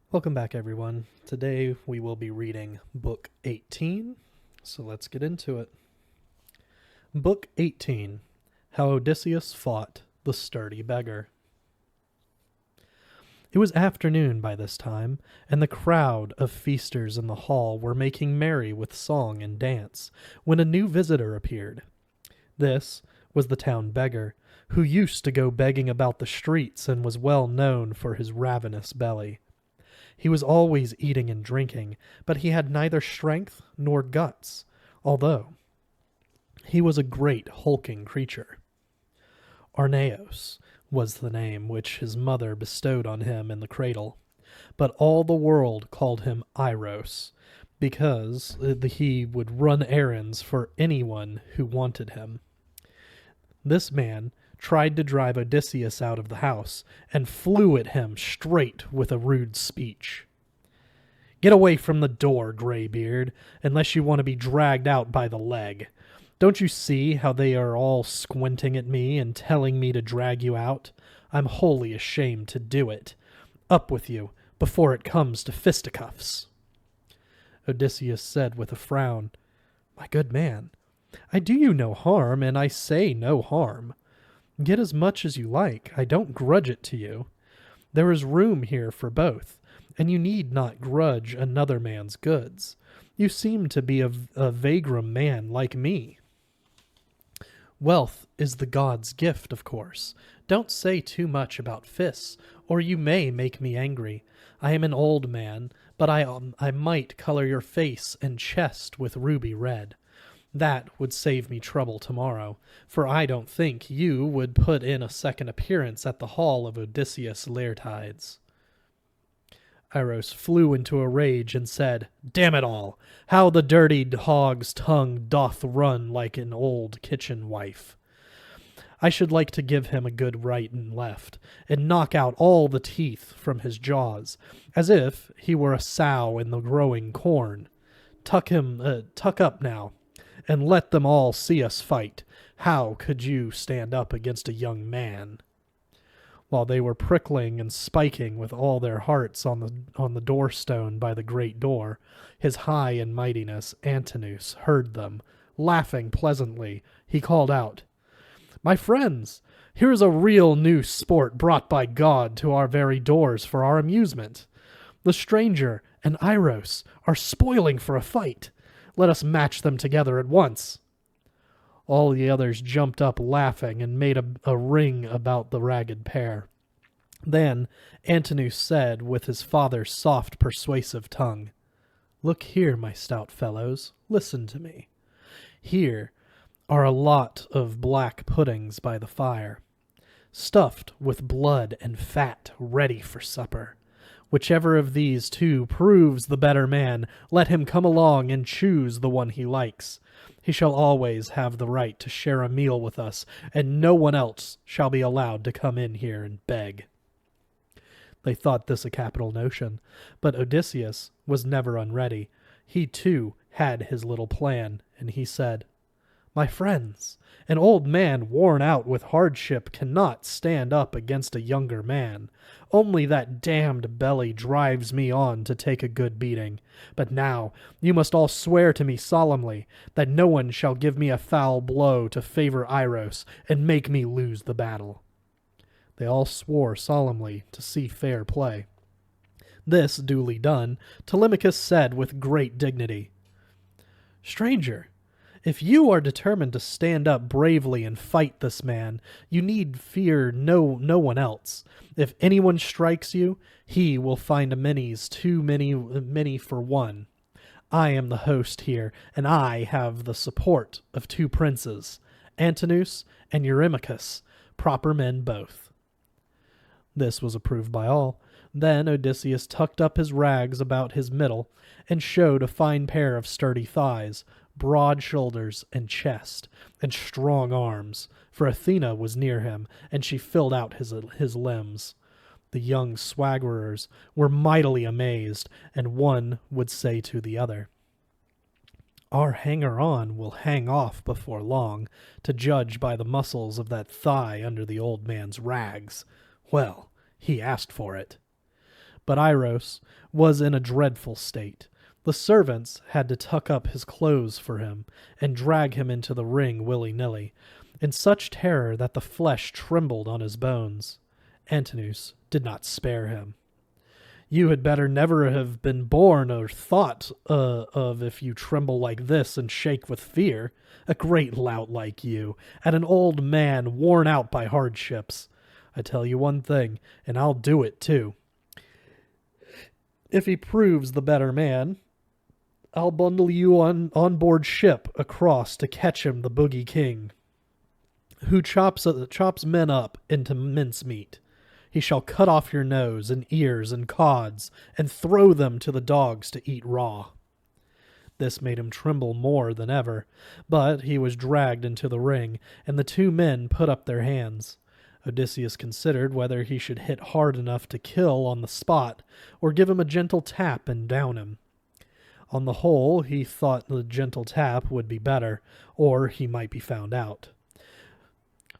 Welcome back, everyone. Today we will be reading Book 18, so let's get into it. Book 18, How Odysseus Fought the Sturdy Beggar. It was afternoon by this time, and the crowd of feasters in the hall were making merry with song and dance, when a new visitor appeared. This was the town beggar, who used to go begging about the streets and was well known for his ravenous belly. He was always eating and drinking, but he had neither strength nor guts, although he was a great hulking creature. Arneos was the name which his mother bestowed on him in the cradle, but all the world called him Iros, because he would run errands for anyone who wanted him. This man tried to drive Odysseus out of the house, and flew at him straight with a rude speech. "Get away from the door, graybeard, unless you want to be dragged out by the leg. Don't you see how they are all squinting at me and telling me to drag you out? I'm wholly ashamed to do it. Up with you, before it comes to fisticuffs." Odysseus said with a frown, "My good man, I do you no harm, and I say no harm. Get as much as you like, I don't grudge it to you. There is room here for both, and you need not grudge another man's goods. You seem to be a vagrom man like me. Wealth is the god's gift, of course. Don't say too much about fists, or you may make me angry. I am an old man, but I might color your face and chest with ruby red. That would save me trouble tomorrow, for I don't think you would put in a second appearance at the hall of Odysseus Laertides." Iros flew into a rage and said, "Damn it all! How the dirty hog's tongue doth run like an old kitchen wife! I should like to give him a good right and left, and knock out all the teeth from his jaws, as if he were a sow in the growing corn. Tuck up now, and let them all see us fight. How could you stand up against a young man?" While they were prickling and spiking with all their hearts on the doorstone by the great door, his high and mightiness Antinous heard them. Laughing pleasantly, he called out, "My friends, here is a real new sport brought by God to our very doors for our amusement. The stranger and Iros are spoiling for a fight. Let us match them together at once." All the others jumped up laughing and made a ring about the ragged pair. Then Antinous said with his father's soft, persuasive tongue, "Look here, my stout fellows, listen to me. Here are a lot of black puddings by the fire, stuffed with blood and fat ready for supper. Whichever of these two proves the better man, let him come along and choose the one he likes. He shall always have the right to share a meal with us, and no one else shall be allowed to come in here and beg." They thought this a capital notion, but Odysseus was never unready. He, too, had his little plan, and he said, "My friends, an old man worn out with hardship cannot stand up against a younger man. Only that damned belly drives me on to take a good beating. But now you must all swear to me solemnly that no one shall give me a foul blow to favor Iros and make me lose the battle." They all swore solemnly to see fair play. This duly done, Telemachus said with great dignity, "Stranger, if you are determined to stand up bravely and fight this man, you need fear no one else. If anyone strikes you, he will find a many's too many for one. I am the host here, and I have the support of two princes, Antinous and Eurymachus, proper men both." This was approved by all. Then Odysseus tucked up his rags about his middle, and showed a fine pair of sturdy thighs, broad shoulders and chest, and strong arms, for Athena was near him, and she filled out his limbs. The young swaggerers were mightily amazed, and one would say to the other, "Our hanger-on will hang off before long, to judge by the muscles of that thigh under the old man's rags. Well, he asked for it. But Iros was in a dreadful state. The servants had to tuck up his clothes for him and drag him into the ring willy-nilly, in such terror that the flesh trembled on his bones. Antinous did not spare him. You had better never have been born or thought of if you tremble like this and shake with fear, a great lout like you, and an old man worn out by hardships. I tell you one thing, and I'll do it too. If he proves the better man, I'll bundle you on board ship across to catch him, the Boogie King, who chops men up into mincemeat. He shall cut off your nose and ears and cods, and throw them to the dogs to eat raw. This made him tremble more than ever, but he was dragged into the ring, and the two men put up their hands. Odysseus considered whether he should hit hard enough to kill on the spot, or give him a gentle tap and down him. On the whole, he thought the gentle tap would be better, or he might be found out.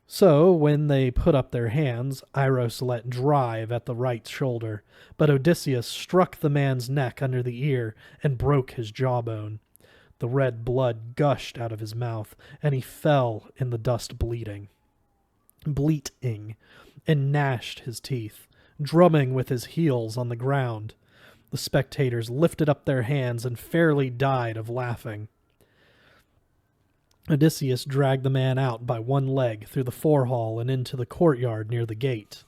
So, when they put up their hands, Iros let drive at the right shoulder, but Odysseus struck the man's neck under the ear and broke his jawbone. The red blood gushed out of his mouth, and he fell in the dust bleating, and gnashed his teeth, drumming with his heels on the ground. The spectators lifted up their hands and fairly died of laughing. Odysseus dragged the man out by one leg through the forehall and into the courtyard near the gate.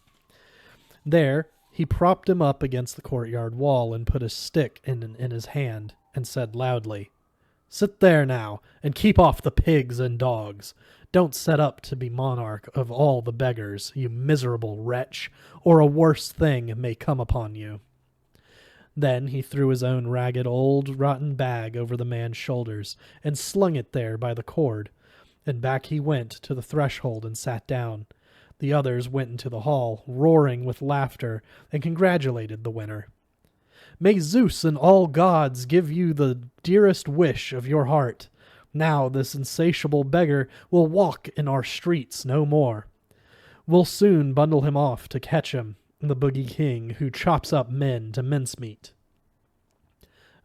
There he propped him up against the courtyard wall and put a stick in his hand and said loudly, "Sit there now, and keep off the pigs and dogs. Don't set up to be monarch of all the beggars, you miserable wretch, or a worse thing may come upon you." Then he threw his own ragged old rotten bag over the man's shoulders and slung it there by the cord, and back he went to the threshold and sat down. The others went into the hall, roaring with laughter, and congratulated the winner. "May Zeus and all gods give you the dearest wish of your heart. Now this insatiable beggar will walk in our streets no more. We'll soon bundle him off to catch him, the Boogie King who chops up men to mincemeat."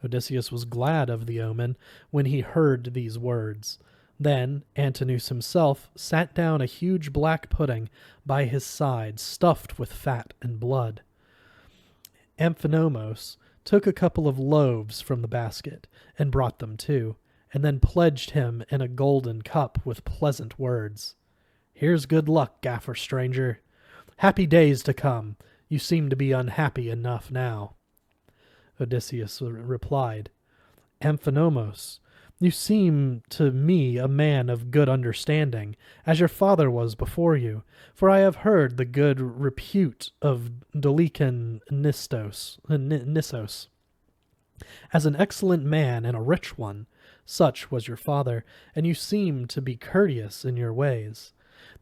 Odysseus was glad of the omen when he heard these words. Then Antinous himself sat down a huge black pudding by his side, stuffed with fat and blood. Amphinomos took a couple of loaves from the basket and brought them too, and then pledged him in a golden cup with pleasant words. "Here's good luck, gaffer stranger. Happy days to come. You seem to be unhappy enough now." Odysseus replied, "Amphinomos, you seem to me a man of good understanding, as your father was before you, for I have heard the good repute of Dolican Nissos. As an excellent man and a rich one, such was your father, and you seem to be courteous in your ways.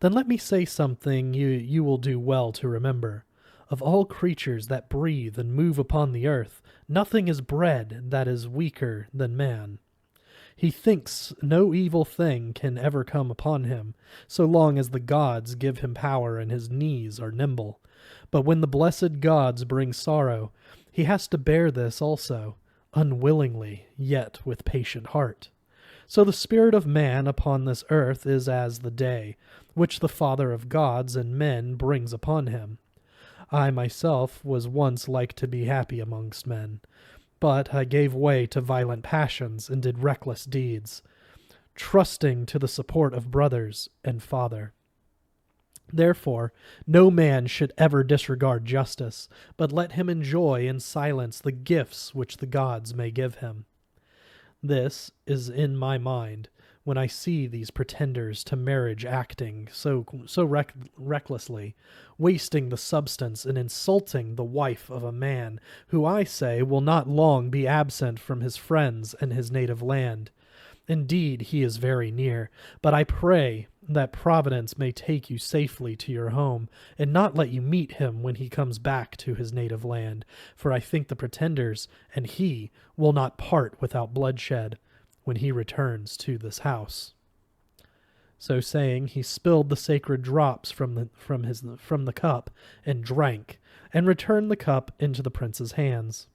Then let me say something you will do well to remember. Of all creatures that breathe and move upon the earth, nothing is bred that is weaker than man. He thinks no evil thing can ever come upon him, so long as the gods give him power and his knees are nimble. But when the blessed gods bring sorrow, he has to bear this also, unwillingly, yet with patient heart. So the spirit of man upon this earth is as the day, which the Father of gods and men brings upon him. I myself was once like to be happy amongst men, but I gave way to violent passions and did reckless deeds, trusting to the support of brothers and father. Therefore, no man should ever disregard justice, but let him enjoy in silence the gifts which the gods may give him. This is in my mind when I see these pretenders to marriage acting so recklessly, wasting the substance and insulting the wife of a man who I say will not long be absent from his friends and his native land. Indeed, he is very near, but I pray that Providence may take you safely to your home, and not let you meet him when he comes back to his native land, for I think the pretenders and he will not part without bloodshed when he returns to this house." So saying, he spilled the sacred drops from the cup and drank, and returned the cup into the prince's hands.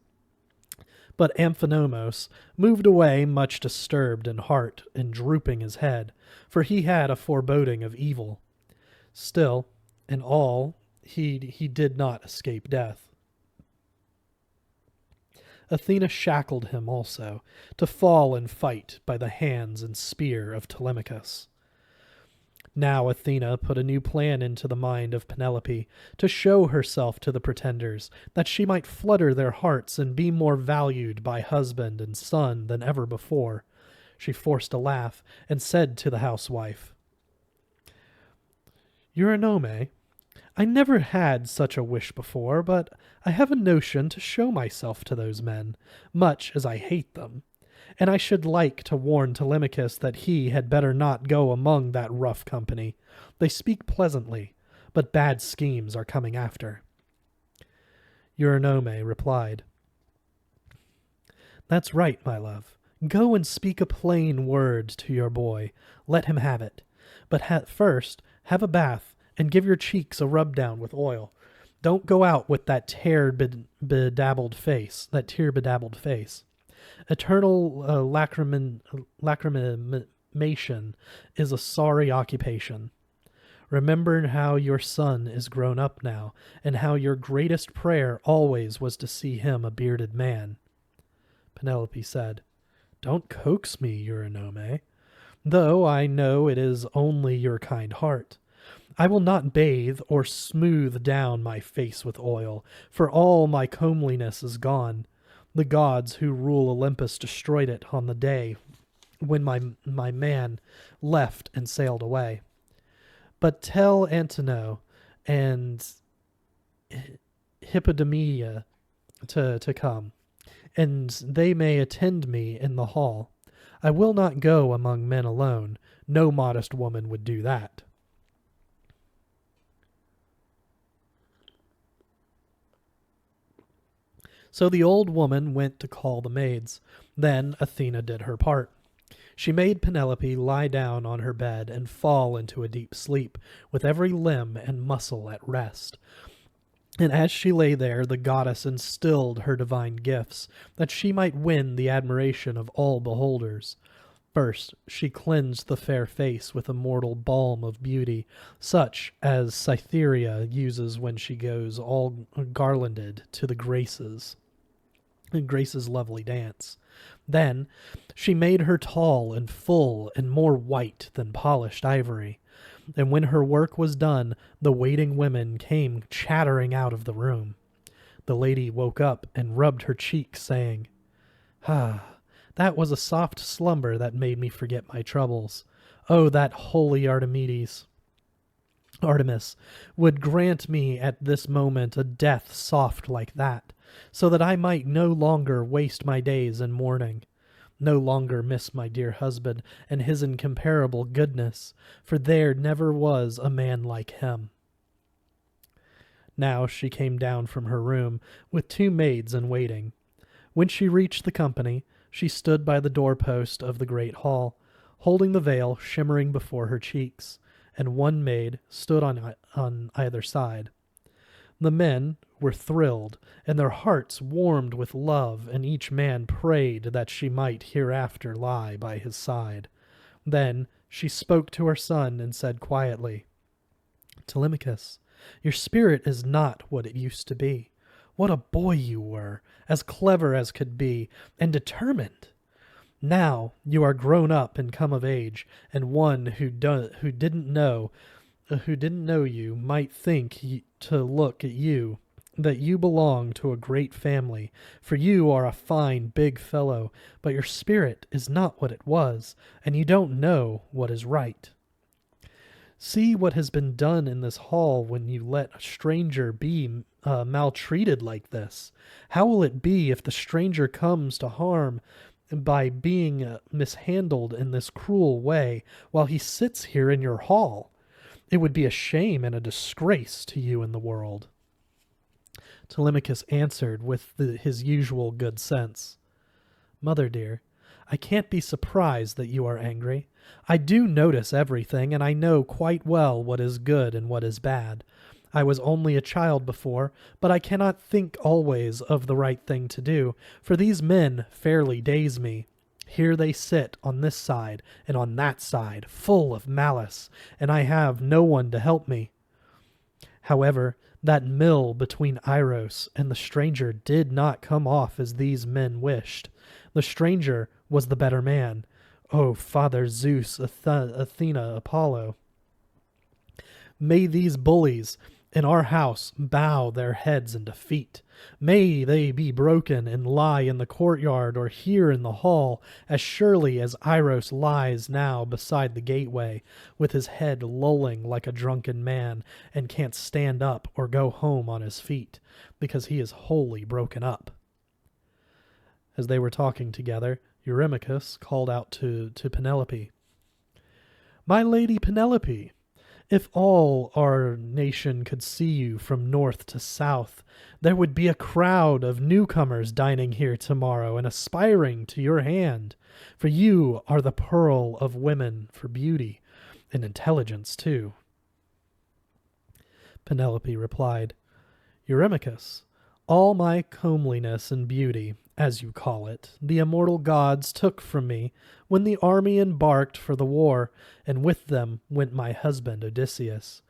But Amphinomos moved away much disturbed in heart and drooping his head, for he had a foreboding of evil. Still, in all, he did not escape death. Athena shackled him also, to fall and fight by the hands and spear of Telemachus. Now Athena put a new plan into the mind of Penelope, to show herself to the pretenders, that she might flutter their hearts and be more valued by husband and son than ever before. She forced a laugh, and said to the housewife, Eurynome, I never had such a wish before, but I have a notion to show myself to those men, much as I hate them. And I should like to warn Telemachus that he had better not go among that rough company. They speak pleasantly, but bad schemes are coming after. Eurynome replied, That's right, my love. Go and speak a plain word to your boy. Let him have it. But first, have a bath, and give your cheeks a rub-down with oil. Don't go out with that tear-bedabbled face. Eternal lacrimation is a sorry occupation. Remember how your son is grown up now, and how your greatest prayer always was to see him a bearded man. Penelope said, Don't coax me, Eurynome, though I know it is only your kind heart. I will not bathe or smooth down my face with oil, for all my comeliness is gone. The gods who rule Olympus destroyed it on the day when my man left and sailed away. But tell Antenor and Hippodamia to come, and they may attend me in the hall. I will not go among men alone. No modest woman would do that. So the old woman went to call the maids. Then Athena did her part. She made Penelope lie down on her bed and fall into a deep sleep, with every limb and muscle at rest. And as she lay there, the goddess instilled her divine gifts, that she might win the admiration of all beholders. First, she cleansed the fair face with immortal balm of beauty, such as Cytherea uses when she goes all garlanded to the Graces' lovely dance. Then she made her tall and full and more white than polished ivory. And when her work was done, the waiting women came chattering out of the room. The lady woke up and rubbed her cheek, saying, That was a soft slumber that made me forget my troubles. Oh, that holy Artemis would grant me at this moment a death soft like that, so that I might no longer waste my days in mourning, no longer miss my dear husband and his incomparable goodness, for there never was a man like him. Now she came down from her room with 2 maids in waiting. When she reached the company, she stood by the doorpost of the great hall, holding the veil shimmering before her cheeks, and 1 maid stood on either side. The men were thrilled, and their hearts warmed with love, and each man prayed that she might hereafter lie by his side. Then she spoke to her son and said quietly, Telemachus, your spirit is not what it used to be. What a boy you were, as clever as could be, and determined. Now you are grown up and come of age, and one who didn't know you might think to look at you that you belong to a great family, for you are a fine big fellow, but your spirit is not what it was, and you don't know what is right. See what has been done in this hall when you let a stranger be maltreated like this. How will it be if the stranger comes to harm by being mishandled in this cruel way while he sits here in your hall? It would be a shame and a disgrace to you in the world. Telemachus answered with his usual good sense, Mother dear, I can't be surprised that you are angry. I do notice everything, and I know quite well what is good and what is bad. I was only a child before, but I cannot think always of the right thing to do, for these men fairly daze me. Here they sit on this side and on that side, full of malice, and I have no one to help me. However, that mill between Iros and the stranger did not come off as these men wished. The stranger was the better man. O Father Zeus, Athena, Apollo, may these bullies in our house bow their heads in defeat. May they be broken and lie in the courtyard or here in the hall, as surely as Iros lies now beside the gateway, with his head lolling like a drunken man, and can't stand up or go home on his feet, because he is wholly broken up. As they were talking together, Eurymachus called out to Penelope, My lady Penelope, if all our nation could see you from north to south, there would be a crowd of newcomers dining here tomorrow and aspiring to your hand, for you are the pearl of women for beauty and intelligence too. Penelope replied, Eurymachus, all my comeliness and beauty, as you call it, the immortal gods took from me when the army embarked for the war, and with them went my husband Odysseus.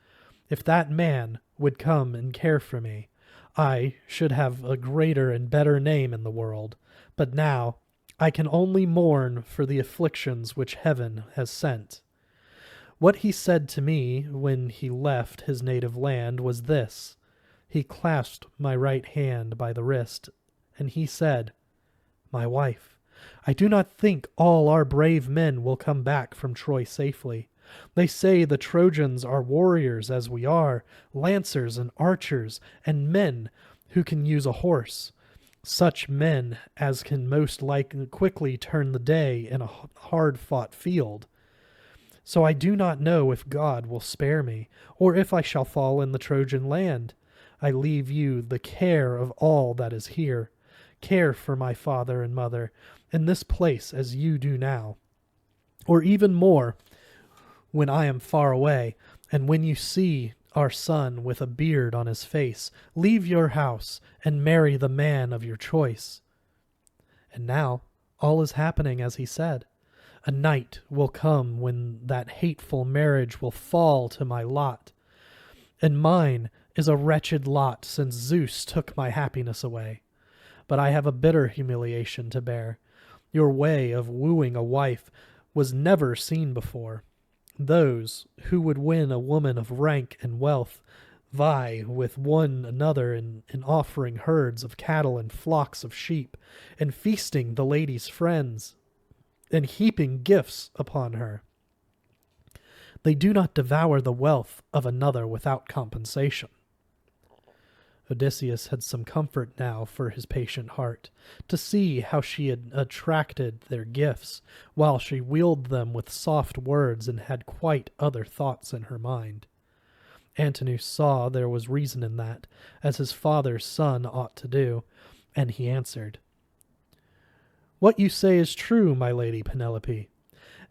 If that man would come and care for me, I should have a greater and better name in the world. But now I can only mourn for the afflictions which heaven has sent. What he said to me when he left his native land was this. He clasped my right hand by the wrist, and he said, My wife, I do not think all our brave men will come back from Troy safely. They say the Trojans are warriors as we are, lancers and archers, and men who can use a horse. Such men as can most quickly turn the day in a hard-fought field. So I do not know if God will spare me, or if I shall fall in the Trojan land. I leave you the care of all that is here. Care for my father and mother in this place as you do now, or even more when I am far away, and when you see our son with a beard on his face, leave your house and marry the man of your choice. And now all is happening as he said. A night will come when that hateful marriage will fall to my lot, and mine is a wretched lot since Zeus took my happiness away. But I have a bitter humiliation to bear. Your way of wooing a wife was never seen before. Those who would win a woman of rank and wealth vie with one another in offering herds of cattle and flocks of sheep, and feasting the lady's friends, and heaping gifts upon her. They do not devour the wealth of another without compensation. Odysseus had some comfort now for his patient heart, to see how she had attracted their gifts, while she wheeled them with soft words and had quite other thoughts in her mind. Antinous saw there was reason in that, as his father's son ought to do, and he answered, What you say is true, my lady Penelope,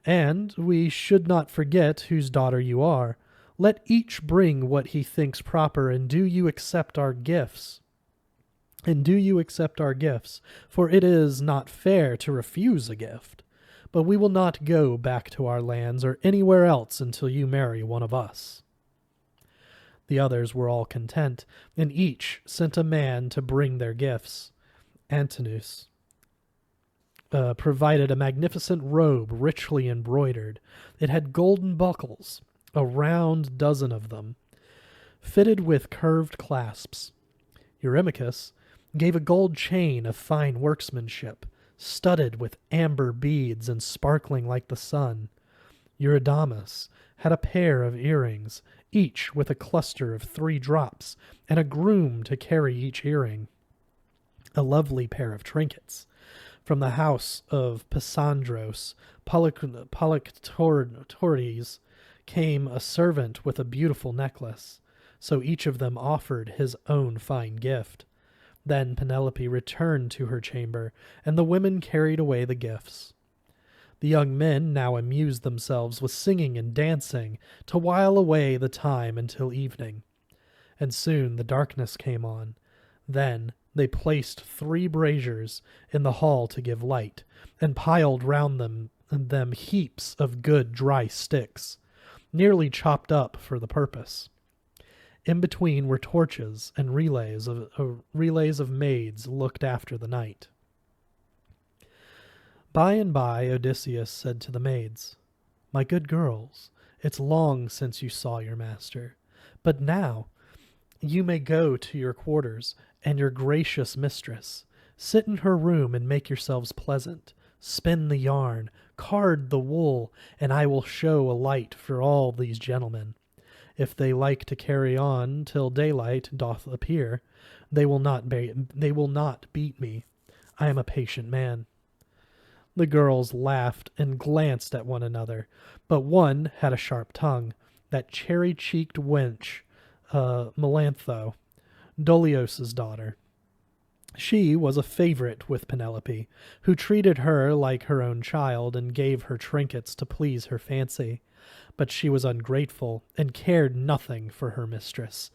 and we should not forget whose daughter you are. Let each bring what he thinks proper, and do you accept our gifts? For it is not fair to refuse a gift. But we will not go back to our lands or anywhere else until you marry one of us. The others were all content, and each sent a man to bring their gifts. Antinous provided a magnificent robe richly embroidered. It had golden buckles, a round dozen of them, fitted with curved clasps. Eurymachus gave a gold chain of fine workmanship, studded with amber beads and sparkling like the sun. Eurydamas had a pair of earrings, each with a cluster of 3 drops, and a groom to carry each earring. A lovely pair of trinkets. From the house of Pysandros, Polyctorides, came a servant with a beautiful necklace, so each of them offered his own fine gift. Then Penelope returned to her chamber, and the women carried away the gifts. The young men now amused themselves with singing and dancing to while away the time until evening. And soon the darkness came on. Then they placed 3 braziers in the hall to give light, and piled round them heaps of good dry sticks, nearly chopped up for the purpose. In between were torches, and relays of maids looked after the night. By and by Odysseus said to the maids, "My good girls, it's long since you saw your master, but now you may go to your quarters, and your gracious mistress. Sit in her room and make yourselves pleasant. Spin the yarn, card the wool, and I will show a light for all these gentlemen. If they like to carry on till daylight doth appear, they will not beat me. I am a patient man." The girls laughed and glanced at one another, but one had a sharp tongue, that cherry-cheeked wench, Melantho, Dolios's daughter. She was a favorite with Penelope, who treated her like her own child and gave her trinkets to please her fancy. But she was ungrateful and cared nothing for her mistress.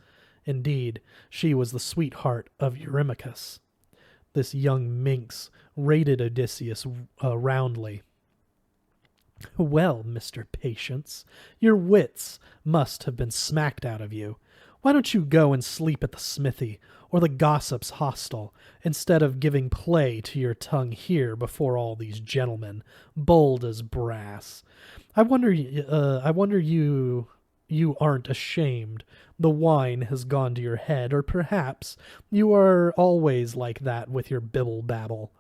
Indeed, she was the sweetheart of Eurymachus. This young minx rated Odysseus roundly. "Well, Mr. Patience, your wits must have been smacked out of you. Why don't you go and sleep at the smithy or the gossip's hostel, instead of giving play to your tongue here before all these gentlemen, bold as brass? I wonder you aren't ashamed. The wine has gone to your head, or perhaps you are always like that with your bibble-babble.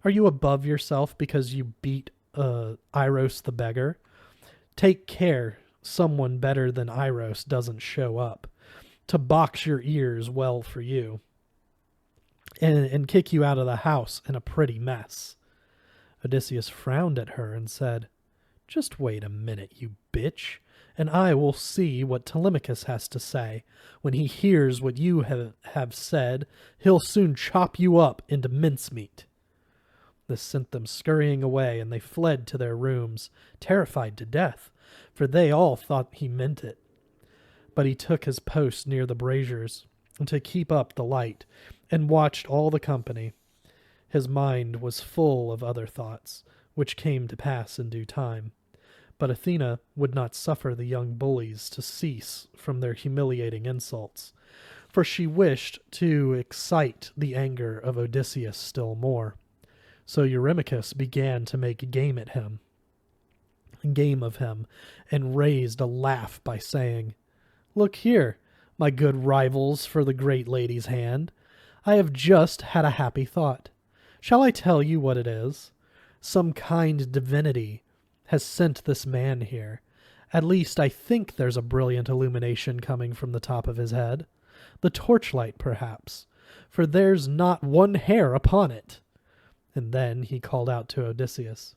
Are you above yourself because you beat Iros the beggar? Take care someone better than Iros doesn't show up to box your ears well for you, and kick you out of the house in a pretty mess." Odysseus frowned at her and said, "Just wait a minute, you bitch, and I will see what Telemachus has to say. When he hears what you have said, he'll soon chop you up into mincemeat." This sent them scurrying away, and they fled to their rooms, terrified to death, for they all thought he meant it. But he took his post near the braziers to keep up the light, and watched all the company. His mind was full of other thoughts, which came to pass in due time. But Athena would not suffer the young bullies to cease from their humiliating insults, for she wished to excite the anger of Odysseus still more. So Eurymachus began to make game of him, and raised a laugh by saying, "Look here, my good rivals for the great lady's hand. I have just had a happy thought. Shall I tell you what it is? Some kind divinity has sent this man here. At least I think there's a brilliant illumination coming from the top of his head. The torchlight, perhaps, for there's not one hair upon it." And then he called out to Odysseus,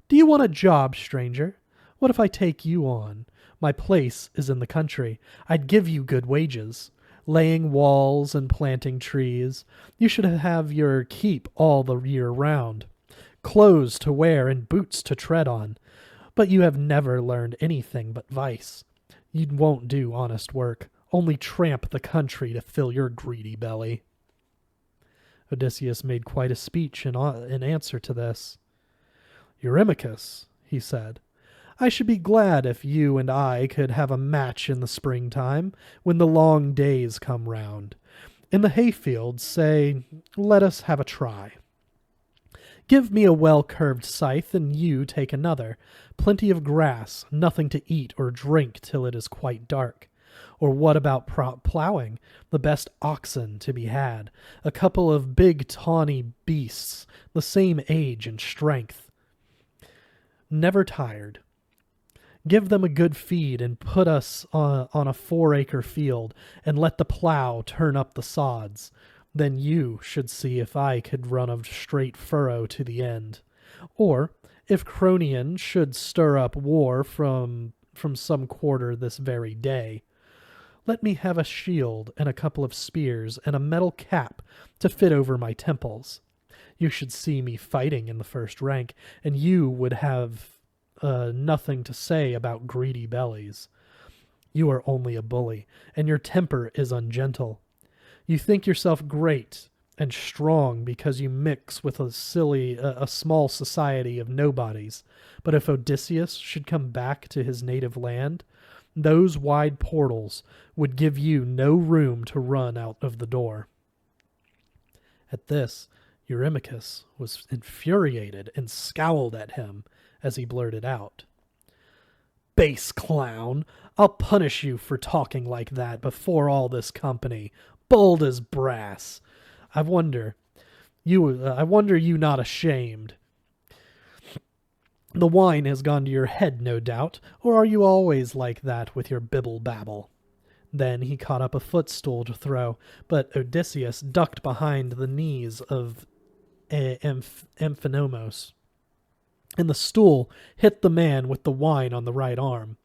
"Do you want a job, stranger? What if I take you on? My place is in the country. I'd give you good wages, laying walls and planting trees. You should have your keep all the year round, clothes to wear and boots to tread on. But you have never learned anything but vice. You won't do honest work, only tramp the country to fill your greedy belly." Odysseus made quite a speech in answer to this. "Eurymachus," he said, "I should be glad if you and I could have a match in the springtime, when the long days come round. In the hayfield, say, let us have a try. Give me a well-curved scythe, and you take another. Plenty of grass, nothing to eat or drink till it is quite dark. Or what about ploughing? The best oxen to be had, a couple of big tawny beasts, the same age and strength, never tired. Give them a good feed, and put us on a 4-acre field, and let the plough turn up the sods. Then you should see if I could run a straight furrow to the end. Or, if Cronion should stir up war from some quarter this very day, let me have a shield and a couple of spears and a metal cap to fit over my temples. You should see me fighting in the first rank, and you would have nothing to say about greedy bellies. You are only a bully, and your temper is ungentle. You think yourself great and strong because you mix with a small society of nobodies. But if Odysseus should come back to his native land, those wide portals would give you no room to run out of the door. At this, Eurymachus was infuriated and scowled at him as he blurted out, "Base clown, I'll punish you for talking like that before all this company, bold as brass. I wonder you not ashamed. The wine has gone to your head, no doubt, or are you always like that with your bibble-babble?" Then he caught up a footstool to throw, but Odysseus ducked behind the knees of Amphinomos, and the stool hit the man with the wine on the right arm.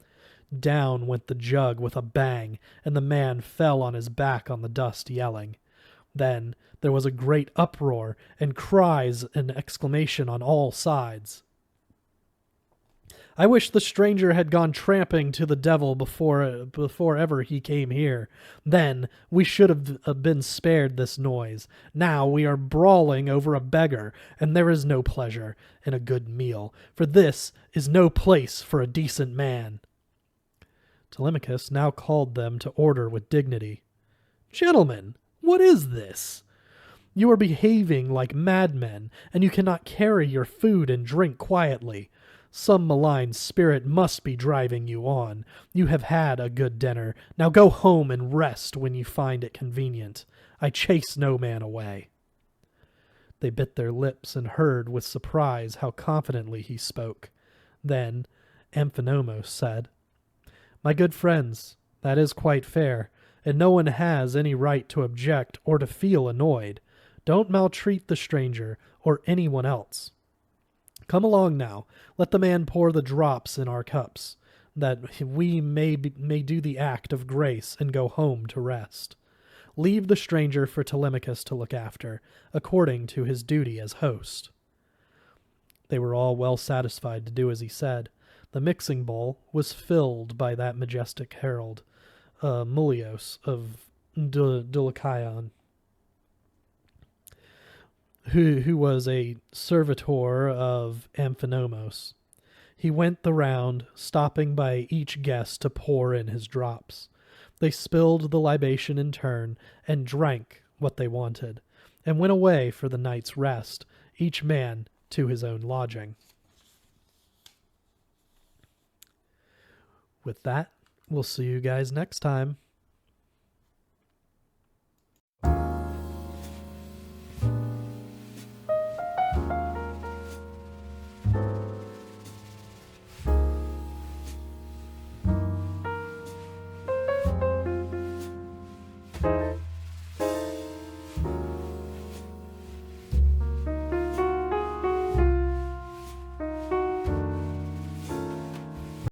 Down went the jug with a bang, and the man fell on his back on the dust, yelling. Then there was a great uproar, and cries and exclamation on all sides. "I wish the stranger had gone tramping to the devil before ever he came here. Then we should have been spared this noise. Now we are brawling over a beggar, and there is no pleasure in a good meal, for this is no place for a decent man." Telemachus now called them to order with dignity. "Gentlemen, what is this? You are behaving like madmen, and you cannot carry your food and drink quietly. Some malign spirit must be driving you on. You have had a good dinner. Now go home and rest when you find it convenient. I chase no man away." They bit their lips and heard with surprise how confidently he spoke. Then Amphinomos said, "My good friends, that is quite fair, and no one has any right to object or to feel annoyed. Don't maltreat the stranger or anyone else. Come along now, let the man pour the drops in our cups, that we may do the act of grace and go home to rest. Leave the stranger for Telemachus to look after, according to his duty as host." They were all well satisfied to do as he said. The mixing bowl was filled by that majestic herald, Mulios of Dulcaon, who was a servitor of Amphinomos. He went the round, stopping by each guest to pour in his drops. They spilled the libation in turn, and drank what they wanted, and went away for the night's rest, each man to his own lodging. With that, we'll see you guys next time.